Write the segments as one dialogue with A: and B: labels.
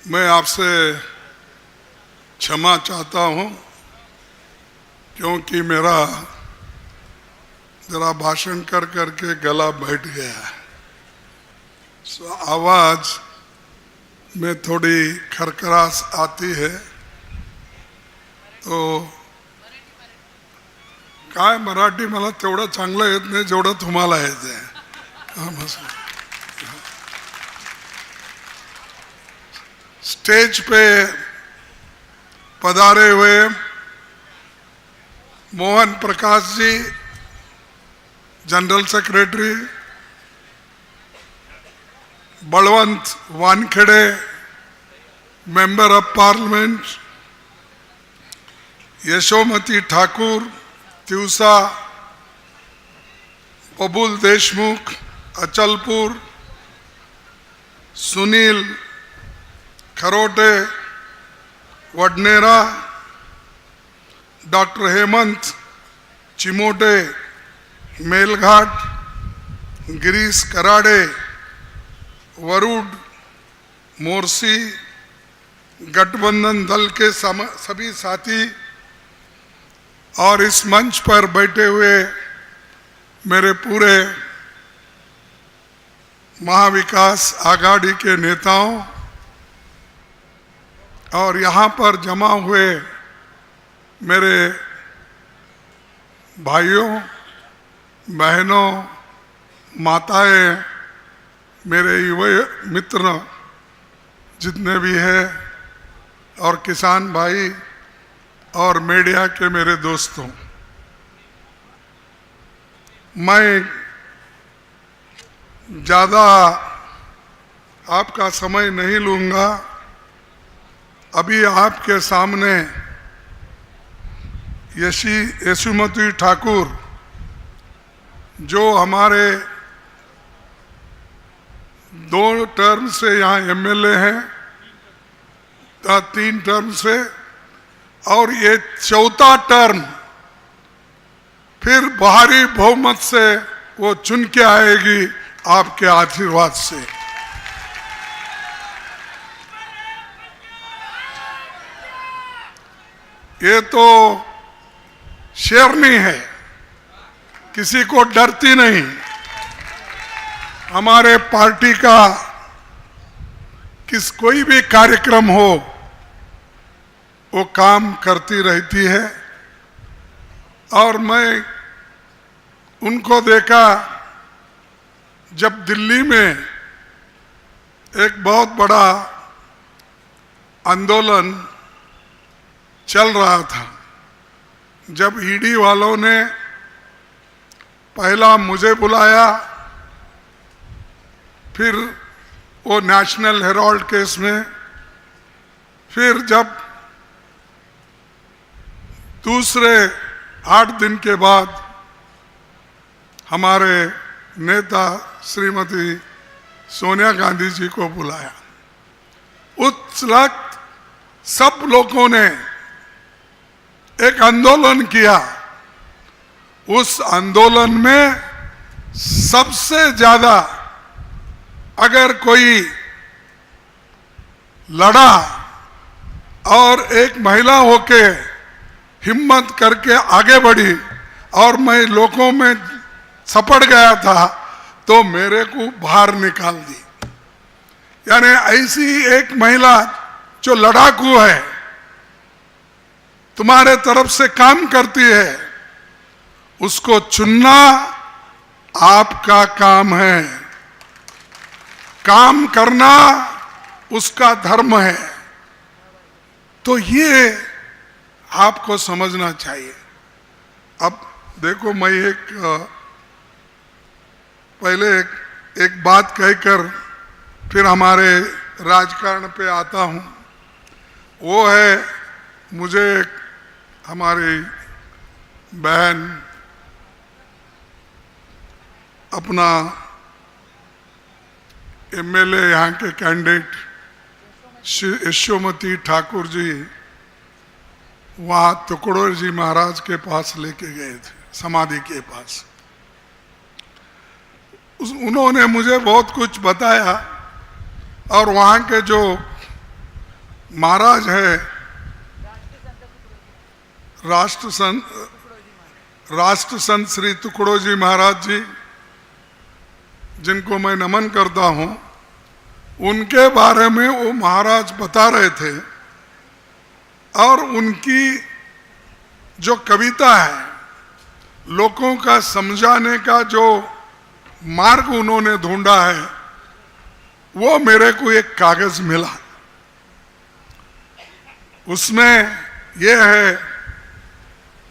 A: मैं आपसे क्षमा चाहता हूँ क्योंकि मेरा जरा भाषण कर करके गला बैठ गया है। आवाज़ में थोड़ी खरखरास आती है। तो काय मराठी मला तेवढं चांगलं येत नाही जेवढं तुम्हाला येते। स्टेज पे पधारे हुए Mohan Prakash ji, general secretary, Balwant Wankhede, member of parliament, Yashomati Thakur, Tiwsa, Babul Deshmukh, Achalpur, Sunil Kharote, Wadnera, doctor Hemant Chimote, Melghat, Girish Karade, Warud, Morshi, गठबंधन दल के सभी साथी और इस मंच पर बैठे हुए मेरे पूरे महाविकास आघाड़ी के नेताओं और यहाँ पर जमा हुए मेरे भाइयों बहनों, माताएं, मेरे युवा मित्र जितने भी हैं और किसान भाई और मीडिया के मेरे दोस्तों, मैं ज़्यादा आपका समय नहीं लूँगा। अभी आपके सामने यशोमती ठाकुर जो हमारे 2 टर्म से यहाँ एमएलए हैं, 3 टर्म से, और ये 4था टर्म फिर भारी बहुमत से वो चुन के आएगी आपके आशीर्वाद से। ये तो शेरनी है, किसी को डरती नहीं। हमारे पार्टी का कोई भी कार्यक्रम हो वो काम करती रहती है। और मैं उनको देखा जब दिल्ली में एक बहुत बड़ा आंदोलन चल रहा था, जब ईडी वालों ने पहला मुझे बुलाया, फिर वो नेशनल हेराल्ड केस में, फिर जब दूसरे 8 दिन के बाद हमारे नेता श्रीमती सोनिया गांधी जी को बुलाया, उस वक्त सब लोगों ने एक आंदोलन किया। उस आंदोलन में सबसे ज्यादा अगर कोई लड़ा और एक महिला होके हिम्मत करके आगे बढ़ी और मैं लोगों में सपट गया था तो मेरे को बाहर निकाल दी। यानी ऐसी एक महिला जो लड़ाकू है, तुम्हारे तरफ से काम करती है, उसको चुनना आपका काम है। काम करना उसका धर्म है। तो ये आपको समझना चाहिए। अब देखो, मैं पहले एक बात कहकर फिर हमारे राजकारण पे आता हूँ। वो है, मुझे हमारी बहन अपना एमएलए यहाँ के कैंडिडेट यशोमती ठाकुर जी वहाँ तुकड़ोर जी महाराज के पास लेके गए थे, समाधि के पास। उन्होंने मुझे बहुत कुछ बताया और वहाँ के जो महाराज है राष्ट्र संत श्री तुकडो जी महाराज जी, जिनको मैं नमन करता हूं, उनके बारे में वो महाराज बता रहे थे। और उनकी जो कविता है, लोगों का समझाने का जो मार्ग उन्होंने ढूंढा है, वो मेरे को एक कागज मिला। उसमें यह है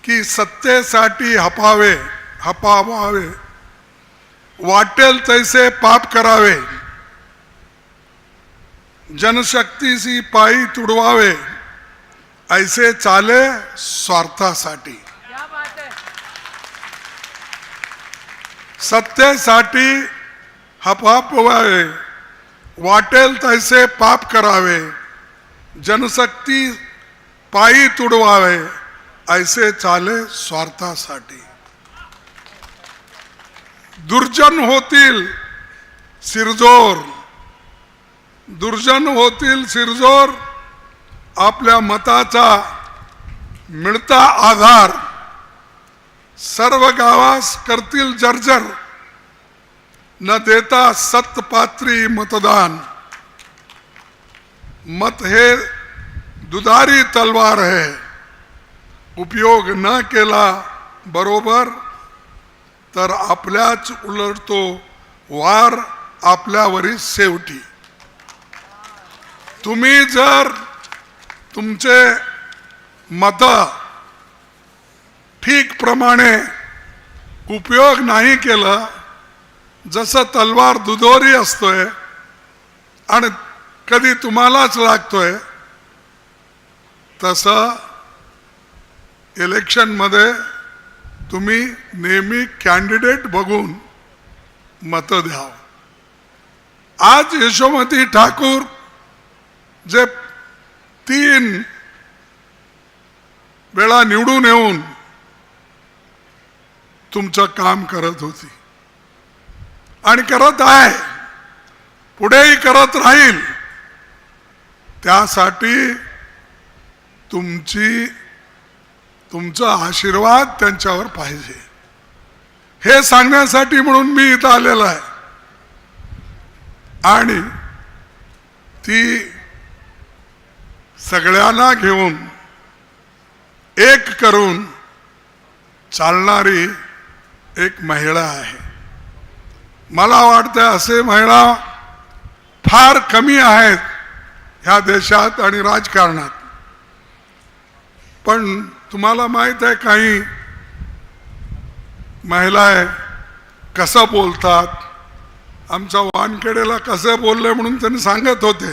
A: कि सत्तेसाठी हपावावे, वाटेल तैसे पाप करावे, जनशक्तीशी पायी तुडवावे, ऐसे चाले स्वार्थासाठी। सत्तेसाठी हपावावे, वाटेल तैसे पाप करावे, जनशक्ती पायी तुडवावे, ऐसे चाले स्वार्थासाठी। दुर्जन होतील सिरजोर, दुर्जन होतील सिरजोर, आपल्या मताचा मिळता आधार, सर्व गावास करतील जर्जर, न देता सत्पात्री मतदान, मत हे दुधारी तलवार है, उपयोग न केला बरोबर तर आपल्याच उलटतो वार आपल्यावरी शेवटी। तुम्ही जर तुमचे मत ठीक प्रमाणे उपयोग नाही केला, जसं तलवार दुधोरी असतोय आणि कधी तुम्हालाच लागतोय, तसं इलेक्शन मध्ये तुम्ही नेहमी कॅन्डिडेट बघून मत द्याव। आज यशोमती ठाकूर जे 3 वेळा निवडून येऊन तुमचं काम करत होती आणि करत आहे, पुढेही करत राहील। त्यासाठी तुमचा आशीर्वाद त्यांच्यावर पाहिजे, हे सांगण्यासाठी म्हणून मी इथं आलेलो आहे। आणि ती सगळ्यांना घेऊन एक करून चालणारी एक महिला आहे। मला वाटतं असे महिला फार कमी आहेत ह्या देशात आणि राजकारणात। पण तुम्हाला माहित आहे काही महिला कसं बोलतात, आमच्या वानखेडेला कसं बोलले म्हणून त्यांनी सांगत होते।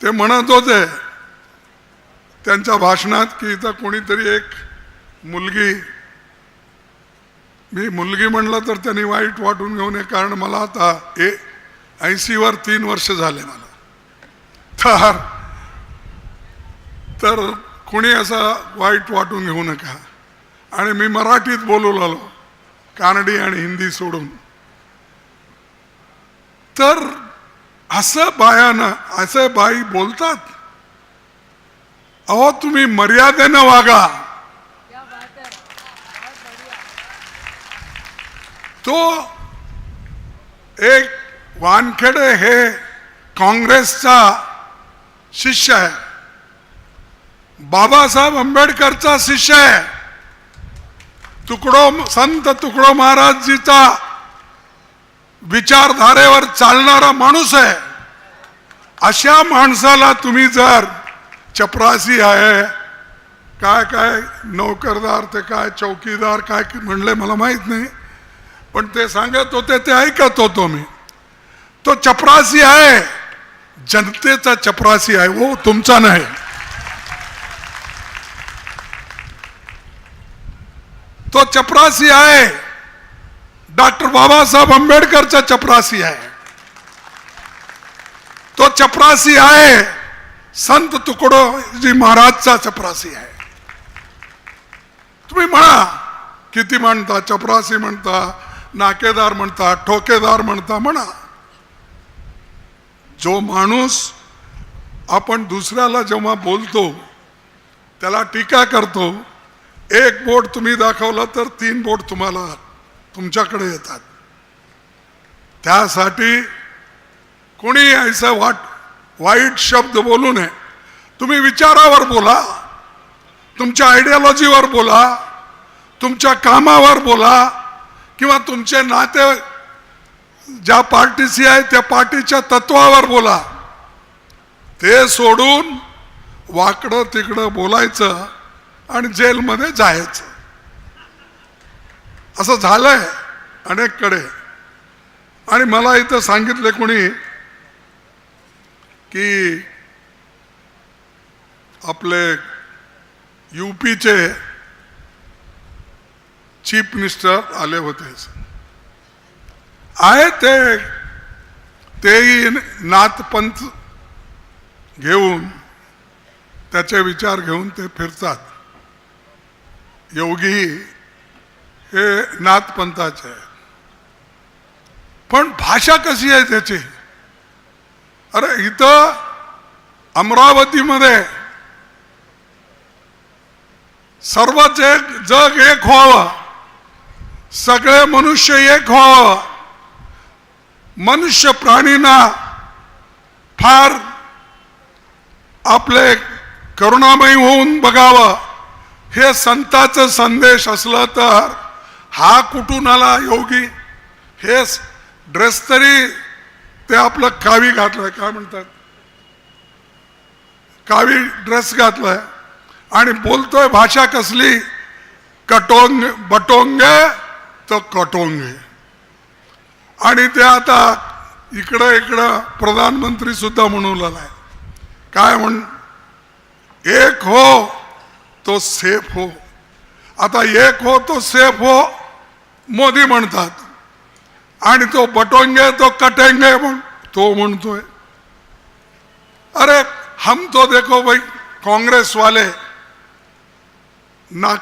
A: ते म्हणत होते त्यांच्या भाषणात की इथं कोणीतरी एक मुलगी, मी मुलगी म्हणलं तर त्यांनी वाईट वाटून घेऊ नये, कारण मला आता 80 वर 3 वर्ष झाले मला, तर कोणी असं वाईट वाटून घेऊ नका। आणि मी मराठीत बोलू लागलो, कानडी आणि हिंदी सोडून। तर असं बायानं, असे बाई बोलतात, अहो तुम्ही मर्यादेनं वागा। तो एक वानखेडे हे काँग्रेसचा शिष्य आहे, बाबासाहेब आंबेडकरचा शिष्य आहे, संत तुकडो महाराजजीचा विचारधारेवर चालणारा माणूस आहे। अशा माणसाला तुम्ही जर चपरासी आहे, काय नौकरदार, ते काय चौकीदार काय म्हणले मला माहित नाही, पण ते सांगत होते ते ऐकत होतो मी। तो चपरासी आहे, जनतेचा चपरासी आहे, वो तुमचा नाही। तो चपरासी आहे, डॉक्टर बाबासाहेब आंबेडकरचा चपरासी आहे। तो चपरासी आहे, संत तुकडोजी महाराजचा चपरासी आहे। तुम्ही म्हणा किती म्हणता, चपरासी म्हणता, नाकेदार म्हणता, ठोकेदार म्हणता, म्हणा। जो माणूस आपण दुसऱ्याला जेव्हा बोलतो त्याला टीका करतो, एक बोट तुम्ही दाखवलं तर 3 बोट तुम्हाला तुमच्याकडे येतात. त्यासाठी कोणी ऐसा वाईट शब्द बोलू नये. तुम्ही विचारावर बोला, तुमच्या आयडियोलॉजीवर बोला, तुमच्या कामावर बोला, किंवा तुमचे नाते ज्या पार्टीशी आहे त्या पार्टीच्या तत्वावर बोला. ते सोडून वाकडं तिकडं बोलायचं आणि जेलमध्ये जायचं, असं झालंय अनेककडे. आणि मला इथं सांगितले कोणी की आपले यूपीचे चीफ मिनिस्टर आले होते. आहे तेही नाथपंथ घेऊन, त्याचे विचार घेऊन ते फिरतात. योगी हे नाथपंथाचे आहे. पण भाषा कशी आहे त्याची? अरे इथं अमरावतीमध्ये सर्व जग एक व्हावं, सगळे मनुष्य एक व्हावं, मनुष्य प्राणींना फार आपले करुणामयी होऊन बघावं, हे संतांचा संदेश असलं तर हा कुठून आला योगी? हे ड्रेस तरी ते आपलं कावी घातलंय, काय म्हणतात, कावी ड्रेस घातलाय आणि बोलतोय भाषा कसली, कटोंगे बटोंगे तो कटोंगे. आणि ते आता इकडं प्रधानमंत्री सुद्धा म्हणू लागलाय, काय म्हण, एक हो तो सेफ हो. आता एक हो तो सेफ हो मोदी म्हणतात, आणि तो बटोंगे तो कटेंगे तो म्हणतोय. अरे हम तो देखो भाई, कांग्रेस वाले ना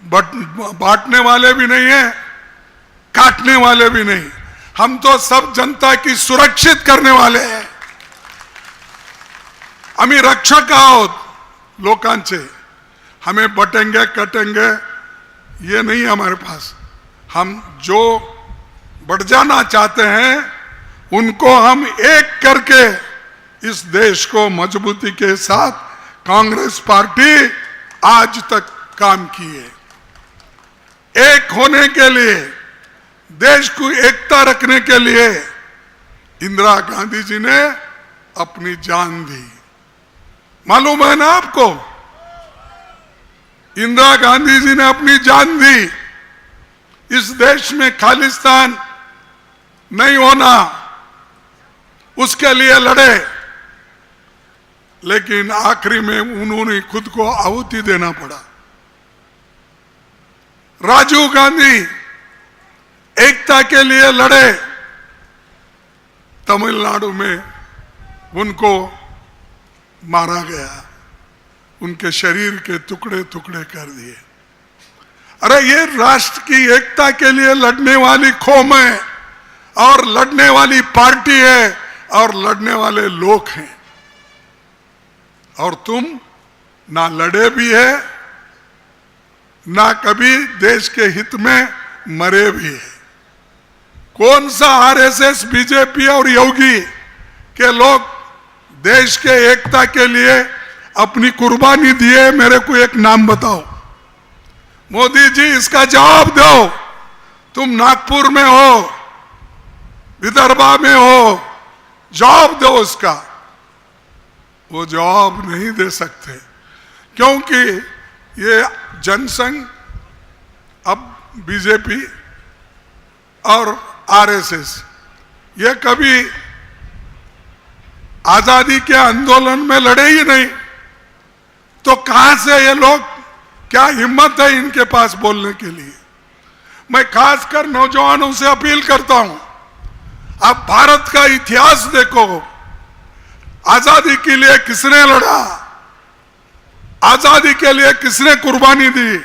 A: बांटने वाले भी नहीं है, काटने वाले भी नहीं. हम तो सब जनता की सुरक्षित करने वाले हैं. आम्ही रक्षक आहोत लोकांचे. हमें बटेंगे कटेंगे ये नहीं हमारे पास. हम जो बढ़ जाना चाहते हैं उनको हम एक करके इस देश को मजबूती के साथ कांग्रेस पार्टी आज तक काम की है. एक होने के लिए, देश को एकता रखने के लिए इंदिरा गांधी जी ने अपनी जान दी. मालूम है ना आपको? इंदिरा गांधी जी ने अपनी जान दी. इस देश में खालिस्तान नहीं होना, उसके लिए लड़े, लेकिन आखिरी में उन्होंने खुद को आहुति देना पड़ा. राजीव गांधी एकता के लिए लड़े, तमिलनाडु में उनको मारा गया, उनके शरीर के टुकड़े टुकड़े कर दिए. अरे ये राष्ट्र की एकता के लिए लड़ने वाली कौम है, और लड़ने वाली पार्टी है, और लड़ने वाले लोग हैं. और तुम ना लड़े भी है, ना कभी देश के हित में मरे भी है. कौन सा आरएसएस, बीजेपी और योगी के लोग देश के एकता के लिए अपनी कुर्बानी दिए? मेरे को एक नाम बताओ. मोदी जी इसका जवाब दो. तुम नागपुर में हो, विदर्भा में हो, जवाब दो उसका. वो जवाब नहीं दे सकते, क्योंकि ये जनसंघ, अब बीजेपी और आरएसएस, ये कभी आजादी के आंदोलन में लड़े ही नहीं. तो कहां से ये लोग, क्या हिम्मत है इनके पास बोलने के लिए? मैं खासकर नौजवानों से अपील करता हूं, आप भारत का इतिहास देखो. आजादी के लिए किसने लड़ा, आजादी के लिए किसने कुर्बानी दी,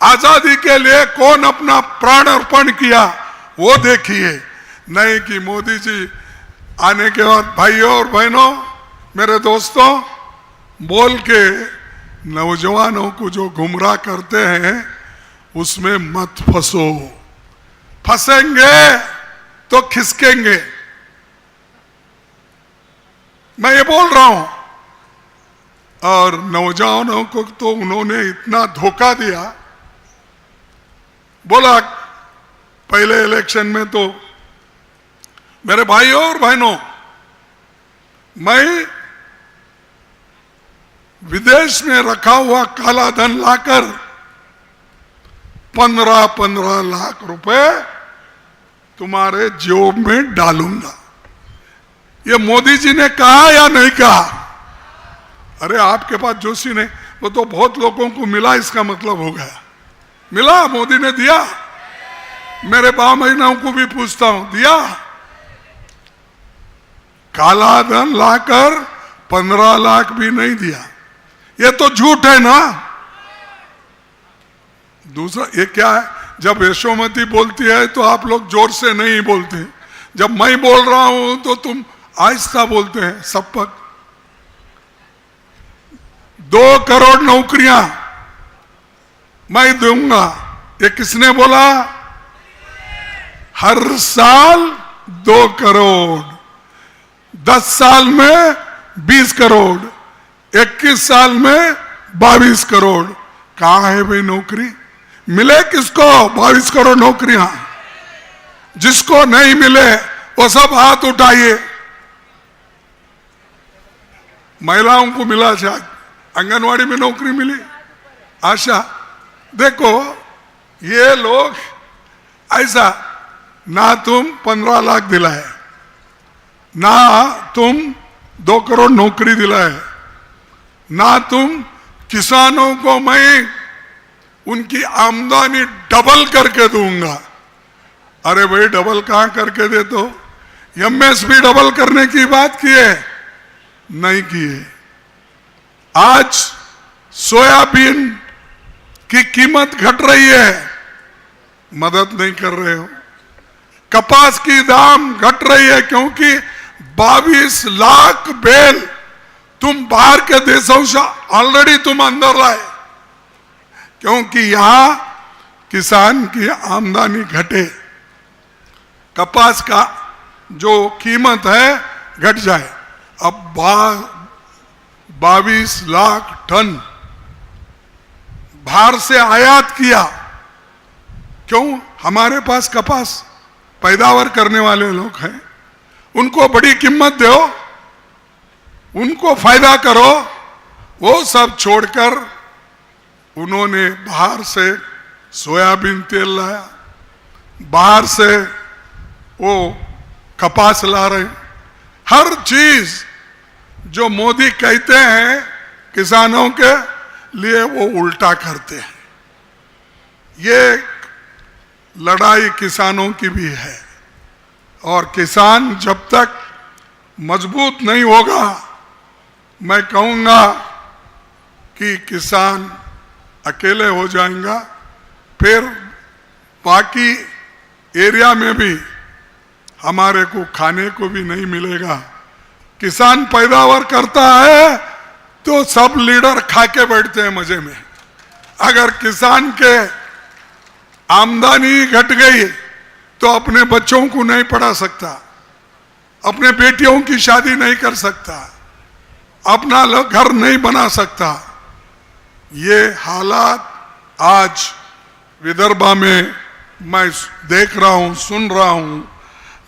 A: आजादी के लिए कौन अपना प्राण अर्पण किया, वो देखिए. नहीं कि मोदी जी आने के बाद, भाइयों और बहनों, मेरे दोस्तों, बोल के नौजवानों को जो गुमराह करते हैं उसमें मत फंसो। फंसेंगे तो खिसकेंगे। मैं ये बोल रहा हूं। और नौजवानों को तो उन्होंने इतना धोखा दिया। बोला पहले इलेक्शन में तो, मेरे भाइयों और बहनों, मैं विदेश में रखा हुआ काला धन लाकर 15-15 लाख रुपए तुम्हारे जेब में डालूंगा। ये मोदी जी ने कहा या नहीं कहा? अरे आपके पास जोशी ने, वो तो बहुत लोगों को मिला, इसका मतलब हो गया मिला। मोदी ने दिया। मेरे बहनों को भी पूछता हूं, दिया? काला धन लाकर 15 लाख भी नहीं दिया। ये तो झूठ है ना। दूसरा ये क्या है, जब यशोमती बोलती है तो आप लोग जोर से नहीं बोलते, जब मैं बोल रहा हूं तो तुम आहिस्ता बोलते हैं। सबक 2 करोड़ नौकरियां मैं दूंगा, ये किसने बोला? हर साल 2 करोड़, 10 साल में 20 करोड़, 21 साल में 22 करोड़। कहां है भाई नौकरी? मिले किसको 22 करोड़ नौकरियां? जिसको नहीं मिले वो सब हाथ उठाइए। महिलाओं को मिला शायद, आंगनवाड़ी में नौकरी मिली, आशा। देखो ये लोग ऐसा, ना तुम 15 लाख दिलाए, ना तुम 2 करोड़ नौकरी दिलाए, ना तुम किसानों को मैं उनकी आमदनी डबल करके दूंगा। अरे भाई डबल कहां करके दे? तो एमएसपी डबल करने की बात की है, नहीं की है। आज सोयाबीन की कीमत घट रही है, मदद नहीं कर रहे हो। कपास की दाम घट रही है क्योंकि 22 लाख बेल तुम बाहर के देशों से ऑलरेडी तुम अंदर लाए, क्योंकि यहां किसान की आमदनी घटे, कपास का जो कीमत है घट जाए। अब 22 लाख टन बाहर से आयात किया। क्यों? हमारे पास कपास पैदावार करने वाले लोग हैं, उनको बड़ी कीमत दो, उनको फायदा करो। वो सब छोड़कर उन्होंने बाहर से सोयाबीन तेल लाया, बाहर से वो कपास ला रहे। हर चीज जो मोदी कहते हैं किसानों के लिए वो उल्टा करते हैं। ये लड़ाई किसानों की भी है, और किसान जब तक मजबूत नहीं होगा, मैं कहूंगा कि किसान अकेले हो जाएगा। फिर बाकी एरिया में भी हमारे को खाने को भी नहीं मिलेगा। किसान पैदावार करता है तो सब लीडर खा के बैठते हैं मजे में। अगर किसान के आमदनी घट गई तो अपने बच्चों को नहीं पढ़ा सकता, अपने बेटियों की शादी नहीं कर सकता, अपना घर नहीं बना सकता। ये हालात आज विदर्भा में मैं देख रहा हूं, सुन रहा हूं,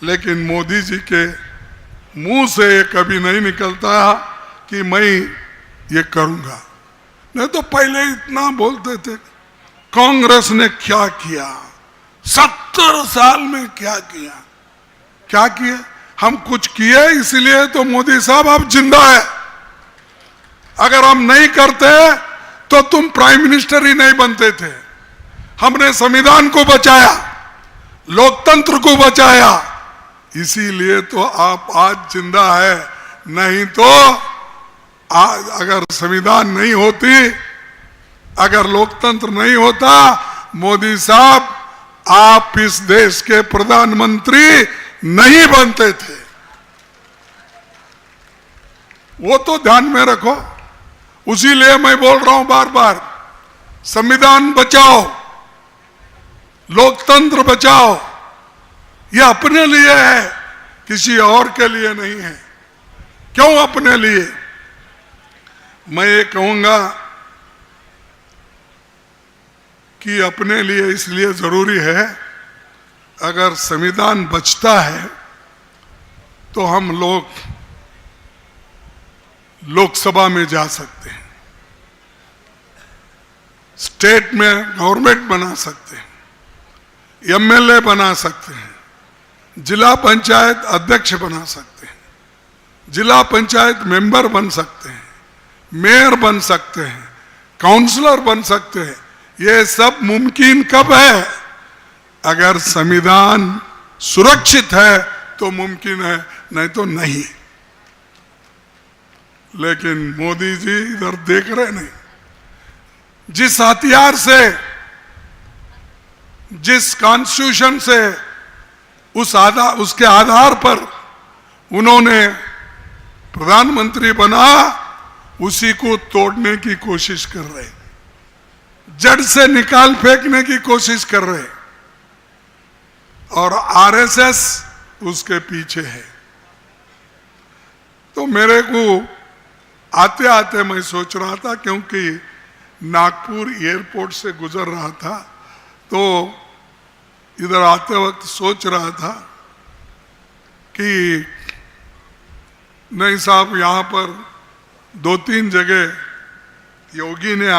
A: लेकिन मोदी जी के मुंह से ये कभी नहीं निकलता कि मैं ये करूंगा। नहीं तो पहले इतना बोलते थे। कांग्रेस ने क्या किया, 70 साल में क्या किया? क्या किया? हम कुछ किए, इसलिए तो मोदी साहब आप जिंदा है। अगर हम नहीं करते तो तुम प्राइम मिनिस्टर ही नहीं बनते थे। हमने संविधान को बचाया, लोकतंत्र को बचाया, इसीलिए तो आप आज जिंदा है। नहीं तो आज अगर संविधान नहीं होती, अगर लोकतंत्र नहीं होता, मोदी साहब आप इस देश के प्रधानमंत्री नहीं बनते थे। वो तो ध्यान में रखो। उसी लिए मैं बोल रहा हूं बार बार, संविधान बचाओ, लोकतंत्र बचाओ। ये अपने लिए है, किसी और के लिए नहीं है। क्यों अपने लिए? मैं ये कहूंगा कि अपने लिए इसलिए जरूरी है, अगर संविधान बचता है तो हम लोग लोकसभा में जा सकते हैं, स्टेट में गवर्नमेंट बना सकते हैं, एमएलए बना सकते हैं, जिला पंचायत अध्यक्ष बना सकते हैं, जिला पंचायत मेंबर बन सकते हैं, मेयर बन सकते हैं, काउंसलर बन सकते हैं। ये सब मुमकिन कब है? अगर संविधान सुरक्षित है तो मुमकिन है, नहीं तो नहीं। लेकिन मोदी जी इधर देख रहे नहीं। जिस हथियार से, जिस कॉन्स्टिट्यूशन से, उसके आधार पर उन्होंने प्रधानमंत्री बना, उसी को तोड़ने की कोशिश कर रहे, जड़ से निकाल फेंकने की कोशिश कर रहे, और आरएसएस उसके पीछे है। तो मेरे को आते आते मैं सोच रहा था, क्योंकि नागपुर एयरपोर्ट से गुजर रहा था, तो इधर आते वक्त सोच रहा था कि नहीं साहब, यहाँ पर 2-3 जगह योगी ने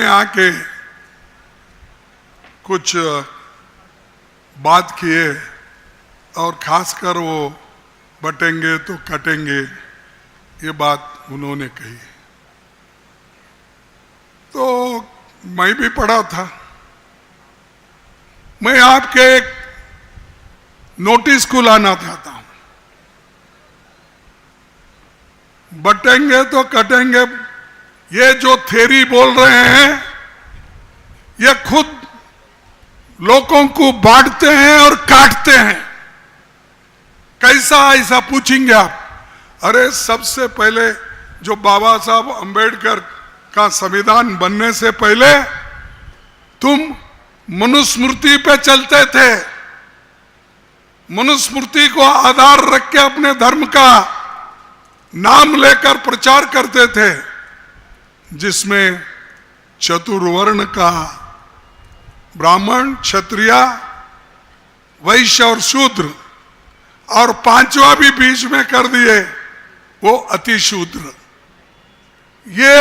A: आके कुछ बात किए, और खासकर वो बटेंगे तो कटेंगे, ये बात उन्होंने कही। तो मैं भी पढ़ा था। मैं आपके एक नोटिस को लाना चाहता हूं। बटेंगे तो कटेंगे, ये जो थ्योरी बोल रहे हैं, ये खुद लोगों को बांटते हैं और काटते हैं। कैसा ऐसा पूछेंगे आप? अरे सबसे पहले जो बाबा साहब अंबेडकर का संविधान बनने से पहले तुम मनुस्मृति पे चलते थे, मनुस्मृति को आधार रख के अपने धर्म का नाम लेकर प्रचार करते थे, जिसमें चतुर्वर्ण का ब्राह्मण, क्षत्रिय, वैश्य और शूद्र, और 5वां भी बीच में कर दिए, वो अति शूद्र। ये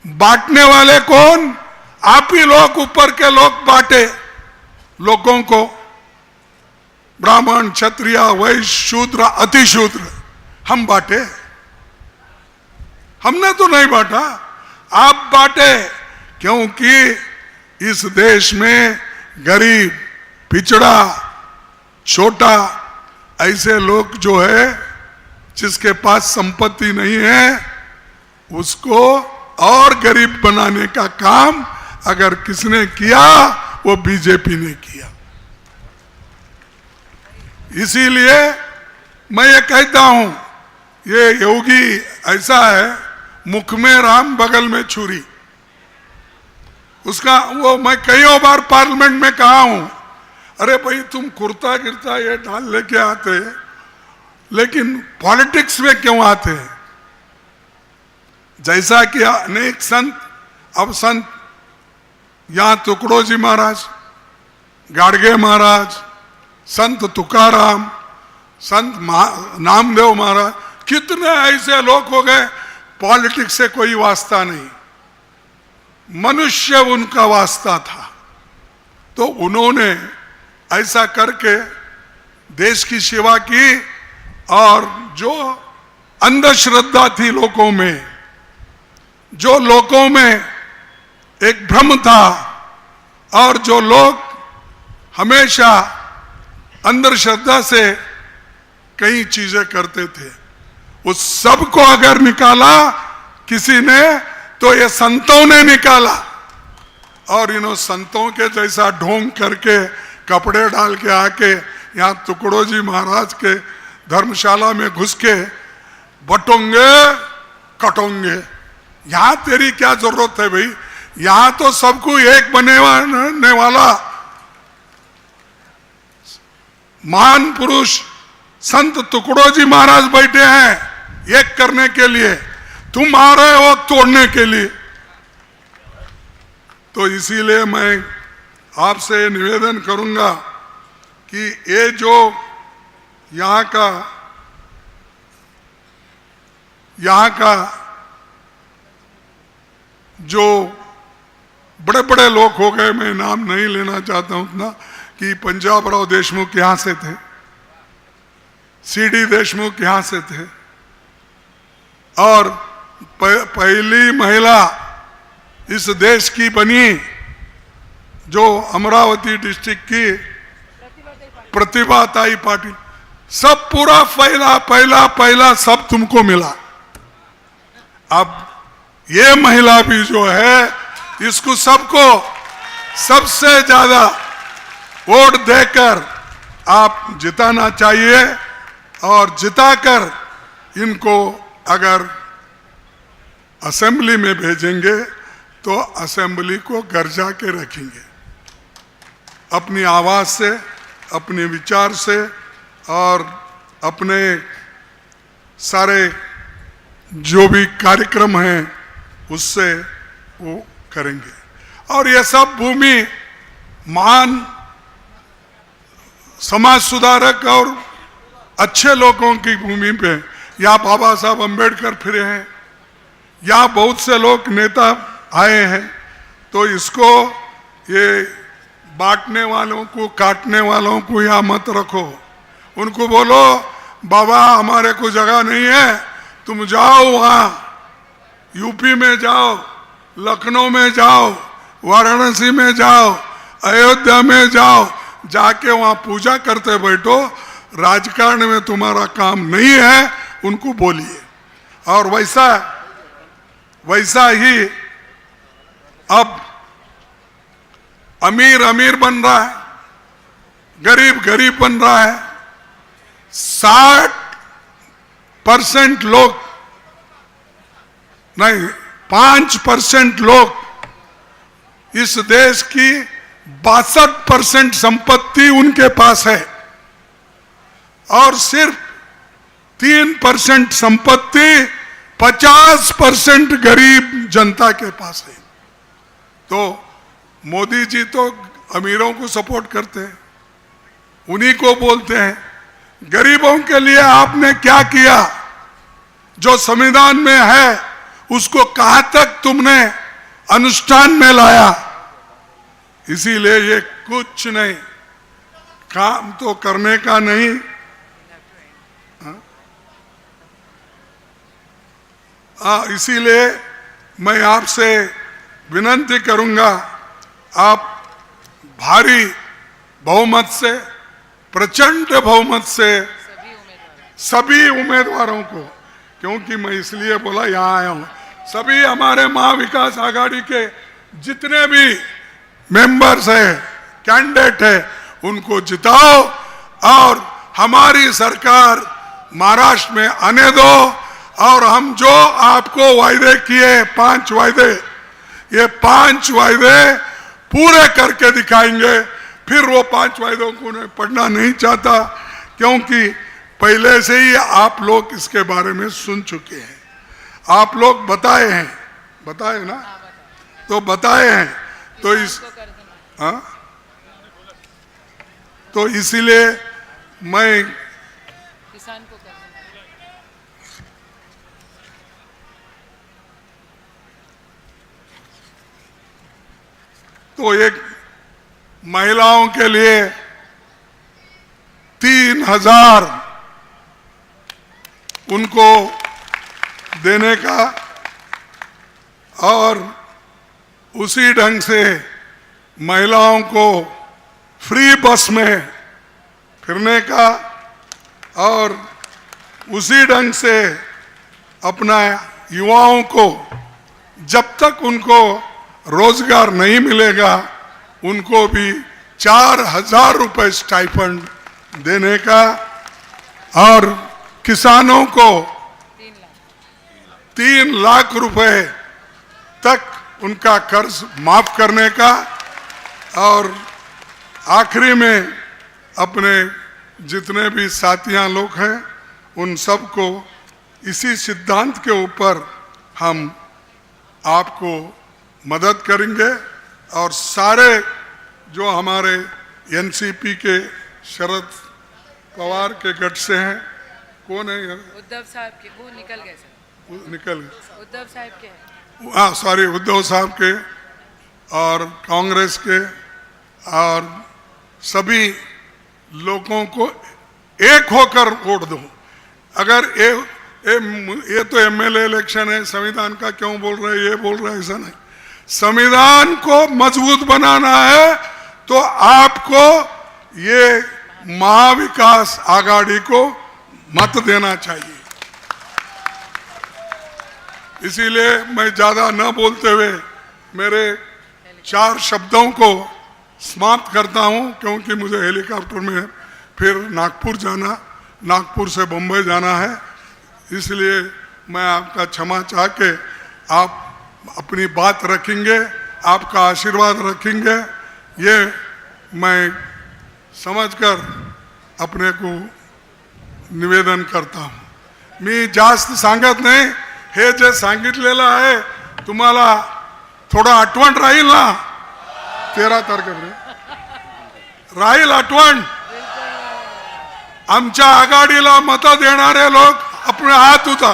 A: बांटने वाले कौन? आप ही लोग, ऊपर के लोग बांटे लोगों को, ब्राह्मण, क्षत्रिय, वैश्य, शूद्र, अति शूद्र। हम बांटे? हमने तो नहीं बांटा, आप बांटे। क्योंकि इस देश में गरीब, पिछड़ा, छोटा, ऐसे लोग जो है, जिसके पास संपत्ति नहीं है, उसको और गरीब बनाने का काम अगर किसने किया, वो बीजेपी ने किया। इसीलिए मैं ये कहता हूं, ये योगी ऐसा है, मुख में राम बगल में छुरी। उसका वो मैं कई बार पार्लियामेंट में कहा हूं, अरे भाई तुम कुर्ता गिरता ये डाल लेके आते, लेकिन पॉलिटिक्स में क्यों आते हैं? जैसा कि अनेक संत, अब संत यहां तुकडोजी महाराज, गाडगे महाराज, संत तुकाराम, संत नामदेव महाराज, कितने ऐसे लोग हो गए, पॉलिटिक्स से कोई वास्ता नहीं, मनुष्य उनका वास्ता था। तो उन्होंने ऐसा करके देश की सेवा की, और जो अंधश्रद्धा थी लोगों में, जो लोगों में एक भ्रम था, और जो लोग हमेशा अंधश्रद्धा से कई चीजें करते थे, उस सब को अगर निकाला किसी ने, तो ये संतों ने निकाला। और इन्होंने संतों के जैसा ढोंग करके कपड़े डाल के आके यहाँ टुकड़ो जी महाराज के धर्मशाला में घुस के बटोंगे कटोंगे। यहाँ तेरी क्या जरूरत है भाई? यहाँ तो सबको एक बनने वाला महान पुरुष संत टुकड़ो जी महाराज बैठे हैं एक करने के लिए, तुम आ रहे हो तोड़ने के लिए। तो इसीलिए मैं आपसे निवेदन करूंगा कि ये जो यहाँ का जो बड़े बड़े लोग हो गए, मैं नाम नहीं लेना चाहता हूं उतना, कि पंजाबराव देशमुख यहाँ से थे, सीडी देशमुख यहाँ से थे, और पहली महिला इस देश की बनी जो अमरावती डिस्ट्रिक्ट की प्रतिभाताई पाटिल। सब पूरा पहला सब तुमको मिला। अब ये महिला भी जो है इसको सबको सबसे ज्यादा वोट देकर आप जिताना चाहिए, और जिताकर इनको अगर असेंबली में भेजेंगे तो असेंबली को गर्जा के रखेंगे अपनी आवाज से, अपने विचार से, और अपने सारे जो भी कार्यक्रम हैं उससे वो करेंगे। और ये सब भूमि महान समाज सुधारक और अच्छे लोगों की भूमि पे, यहाँ बाबा साहब अंबेडकर फिरे हैं, यहाँ बहुत से लोग नेता आए हैं। तो इसको ये बांटने वालों को, काटने वालों को यहाँ मत रखो। उनको बोलो बाबा हमारे को जगह नहीं है, तुम जाओ वहाँ यूपी में जाओ, लखनऊ में जाओ, वाराणसी में जाओ, अयोध्या में जाओ, जाके वहाँ पूजा करते बैठो, राजकारण में तुम्हारा काम नहीं है, उनको बोलिए। और वैसा ही अब अमीर अमीर बन रहा है, गरीब गरीब बन रहा है। 60% लोग नहीं, 5% लोग इस देश की 62% संपत्ति उनके पास है, और सिर्फ 3% संपत्ति 50% गरीब जनता के पास है। तो मोदी जी तो अमीरों को सपोर्ट करते हैं, उन्हीं को बोलते हैं। गरीबों के लिए आपने क्या किया? जो संविधान में है उसको कहां तक तुमने अनुष्ठान में लाया? इसीलिए ये कुछ नहीं, काम तो करने का नहीं। इसीलिए मैं आपसे विनती करूंगा, आप भारी बहुमत से, प्रचंड बहुमत से सभी उम्मीदवारों को, क्योंकि मैं इसलिए बोला यहाँ आया हूं, सभी हमारे महाविकास आघाड़ी के जितने भी मेंबर्स हैं, कैंडिडेट है, उनको जिताओ और हमारी सरकार महाराष्ट्र में आने दो। और हम जो आपको वायदे किए 5 वायदे, ये 5 वायदे पूरे करके दिखाएंगे। फिर वो 5 वायदों को मैं पढ़ना नहीं चाहता, क्योंकि पहले से ही आप लोग इसके बारे में सुन चुके हैं, आप लोग बताए ना, तो बताए हैं। तो तो इसीलिए मैं
B: किसान को कर
A: तो एक महिलाओं के लिए 3000 उनको देने का, और उसी ढंग से महिलाओं को फ्री बस में फिरने का, और उसी ढंग से अपना युवाओं को जब तक उनको रोजगार नहीं मिलेगा उनको भी 4,000 रुपए स्टाइपेंड देने का और किसानों को 3 लाख रुपए तक उनका कर्ज माफ करने का और आखिरी में अपने जितने भी साथियां लोग हैं उन सबको इसी सिद्धांत के ऊपर हम आपको मदद करेंगे और सारे जो हमारे एनसीपी के शरद पवार के गठ से हैं, कौन है
B: उद्धव साहब के, वो निकल गए सर,
A: वो निकल गए,
B: उद्धव साहब के हैं।
A: हाँ सॉरी, उद्धव साहब के और कांग्रेस के और सभी लोगों को एक होकर वोट दो। अगर ये तो एमएलए इलेक्शन है, संविधान का क्यों बोल रहे, ये बोल रहे, ऐसा नहीं। संविधान को मजबूत बनाना है तो आपको ये महाविकास आघाड़ी को मत देना चाहिए। इसीलिए मैं ज्यादा न बोलते हुए मेरे 4 शब्दों को समाप्त करता हूं, क्योंकि मुझे हेलीकॉप्टर में फिर नागपुर जाना, नागपुर से बम्बई जाना है। इसलिए मैं आपका क्षमा चाह के आप अपनी बात रखेंगे, आपका आशीर्वाद रखेंगे, ये मैं समझकर अपने को निवेदन करता हूं। मी जास्त सांगत नाही, हे जे सांगितलेलं आहे तुम्हाला थोडं आठवण राहील ना, 13 तारखेपर्यंत राहील आठवण। आमच्या आघाडीला मतं देणारे लोक अपने हात उठा।